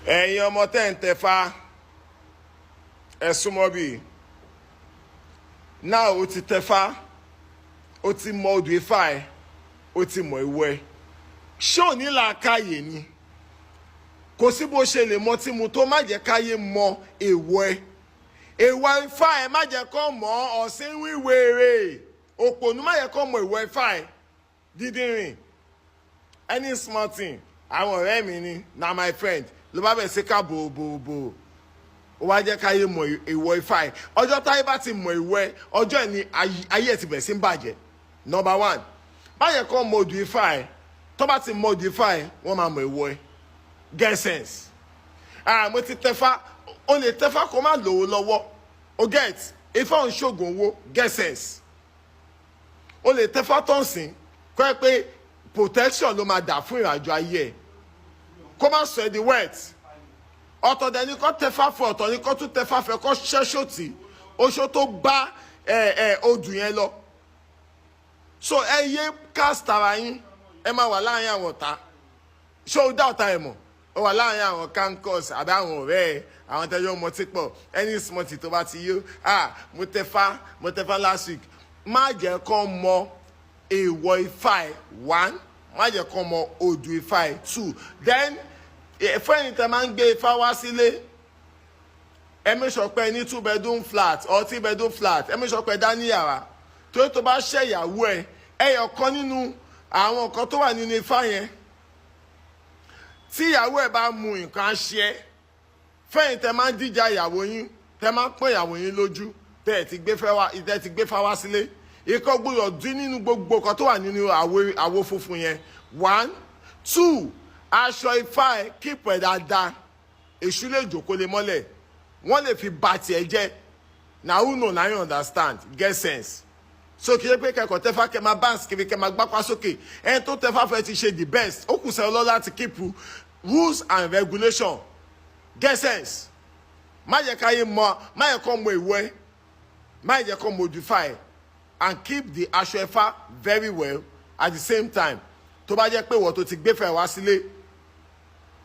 ẹ̀yin ọmọ TONTEFA ẹ súnmọ́ bí náà ó ti tẹ̀fá ó ti mọ odù Ifá ẹ ó ti mọ ìwọ ẹ ṣé ò ní làákàyè ni kò sí bó ṣe lè mọ tí mu tó má jẹ́ káyé mọ èèwọ̀ ẹ èèwọ̀ Ifá ẹ má jẹ́ kó mọ ọ̀sìn wíwèrè òpònú má jẹ́ kó mọ èèwọ̀ Ifá ẹ dídìrín any small thing àwọn ọ̀rẹ́ mi ni na my friend ló bá bẹ̀ sí ká bòbòbò ó wá jẹ́ káyé mọ èèwọ̀ Ifá ẹ ọjọ́ táyé bá ti mọ èèwọ̀ ẹ ọjọ́ ẹ̀ ni ayé ẹ̀ ti bẹ̀ sí ń bàjẹ́ number one má jẹ́ kó mọ odù Ifá ẹ tó bá ti mọ odù Ifá ẹ wọ́n máa mọ èèwọ̀ ẹ get sense mo ti tẹ̀fá o lè tẹ̀fá kó má lówó lọ́wọ́ o get Ifá òun ṣògùn owó get sense o lè tẹ̀fá tó ń sìn kọ́ ẹ pé protection ló máa dà fún ìrìnàjò ayé ẹ kó má sọ ẹ di wet ọ̀tọ̀ dẹ̀ ni kó tẹ̀fá fún ọ̀tọ̀ ni kó tún tẹ̀fá fẹ́ kó ṣẹ́ṣọ́ tì oṣó tó bá odù yẹn lọ so ẹ yé cast ara yín ẹ máa wà láàrin àwọn ọ̀tá ṣé o dá ọ̀tá ẹ mọ̀ ó wà láàrin àwọn cancers àbí àwọn ọ̀rẹ́ ẹ àwọn tẹ́jọ́ ọmọ tí pọ̀ any small thing tó bá ti yó mo tẹ̀fá last week má jẹ́ kó mọ èèwọ̀ Ifá ẹ one má jẹ́ kó mọ odù Ifá ẹ two then fẹ́yìn tẹ máa ń gbé Ifá wá sílé ẹ make sure pé ní 2 bedroom flat or 3 bedroom flat ẹ make sure pé dání yàrá torí tó bá ṣe ìyàwó ẹ ẹyọ kan nínú àwọn nǹkan tó wà nínú Ifá yẹn tí ìyàwó ẹ bá mu nǹkan ṣe ẹ fẹ́yìn tẹ máa ń díjà ìyàwó yín tẹ máa ń pọ́n ìyàwó yín lójú tẹ ẹ ti gbé Ifá wá sílé ikọ́ gbọ́dọ̀ dín nínú gbogbo nǹkan tó wà nínú àwo funfun yẹn 1 2 aṣọ Ifá ẹ kíìpù ẹ dáadáa èṣù lè jókòó lé mọ́lẹ̀ wọ́n lè fi bà tiẹ̀ jẹ́ na who know na you understand get sense so kì í ṣe pé kẹ́kọ̀ọ́ tẹ́fá kẹ́ máa bounce kiri kẹ́ máa gbápá sókè ẹni tó tẹ́fá fẹ́ ti ṣe the best ó kù sẹ́yìn lọ́la ti keep rules and regulation get sense má yẹ káyé mọ má yẹ kó mọ èèwọ̀ ẹ má yẹ kó modify and keep the aṣọ Ifá very well at the same time tó bá jẹ́ pé wọ́n tó ti gbé fẹ́ wá sílé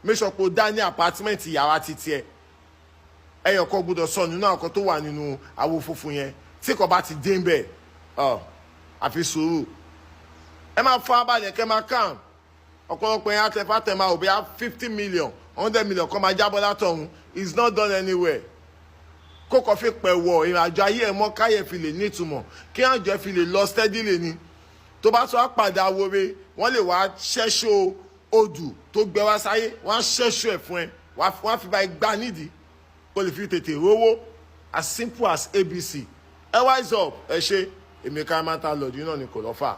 make sure pé o dá ní apartment yàrá títí ẹ ẹyọ kan gbọ́dọ̀ sọ nínú àwọn kan tó wà nínú àwo funfun yẹn tí kò bá ti dé ń bẹ àfi sùúrù ẹ máa fọ abalẹ̀ kẹ́ máa kàn ọ̀pọ̀lọpọ̀ yẹn àtẹ̀fà tẹ̀ máa ò bí i 50 million 100 million kọ́ máa jábọ́ látọ̀hún it's not done anywhere kókò fi pẹ̀ wọ̀ ìrìnàjò ayé ẹ̀ mọ́ káyẹ̀ fi lè nítumọ̀ kí àjọ fi lè lọ steadily ni tó bá tó wá padà wọre wọ́n lè wá ṣẹ́ṣọ́ odù tó gbẹ wá sáyé wọ́n á ṣẹ́ṣọ́ ẹ̀ fún ẹ wọ́n á fi bá ẹ gbá nídìí kó lè fi tètè rówó as simple as ABC ẹ wise up ẹ ṣe èmi ká máa ta lọ́ọ̀dún náà ni kò lọ́fà.